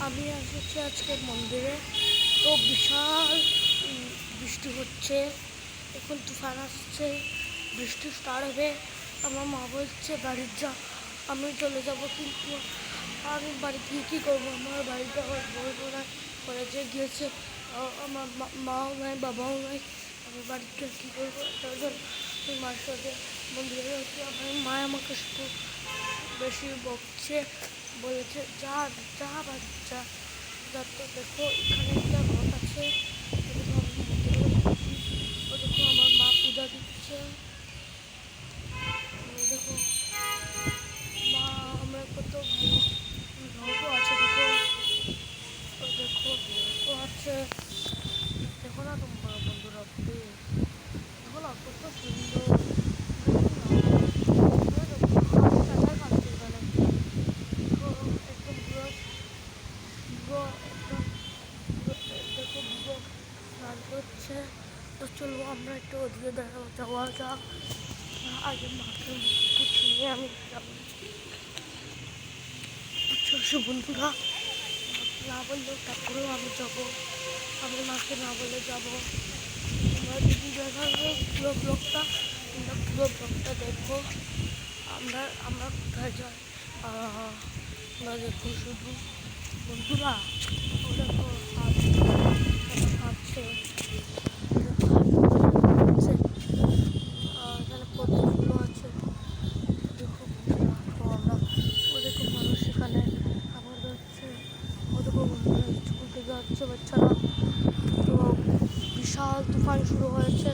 আমি এসেছি আজকে মন্দিরে। তো বিশাল বৃষ্টি হচ্ছে, এখন তুফান আসছে, বৃষ্টি স্টার্ট হবে। আমার মা বলছে বাড়ির যা, আমি চলে যাব, কিন্তু আমি বাড়ি গিয়ে কী করবো? আমার বাড়িতে আমার বউ নাই, কলেজে গিয়েছে, আমার মাও নাই, বাবাও নাই, আমি বাড়িতে কী করবো? তার জন্য আমি মার সাথে মন্দিরে গেছি। আমার মা আমাকে শুধু বেশি বকছে, বলেছে যা যা বাচ্চা যা। তো দেখো এখানে একটা রথ আছে, দেখো আমি মন্দিরে যাচ্ছি, ও দেখো আমার মা পূজা দিচ্ছে, দেখো মা আমরা কত ভালো রথও আছে, দেখো ও দেখো ও আছে, দেখো না তোমরা বন্ধুরা, দেখো না কত সুন্দর, দেখো বুড়ো স্নান করছে। তো চলবো আমরা একটু ওদিকে যাওয়া যাক, আগে মাকে মুখ ছুঁয়ে আমি যাবো। বুঝছো বন্ধুরা, না বললেও তারপরেও আমি যাবো, আমি মাকে না বলে যাবো। তোমরা যদি দেখাবে পুরো ব্লগটা, তোমরা পুরো ব্লগটা দেখো। আমরা কোথায় যাই আমরা দেখো শুধু বন্ধুরা, ও দেখো হাঁটছে, এখানে পদ্মফুলও আছে, দেখো বন্ধুরা। তো আমরা ও দেখো মানুষ এখানে খাবার যাচ্ছে, ও দেখো বন্ধুরা স্কুল থেকে যাচ্ছে বাচ্চারা। তো বিশাল তুফান শুরু হয়েছে।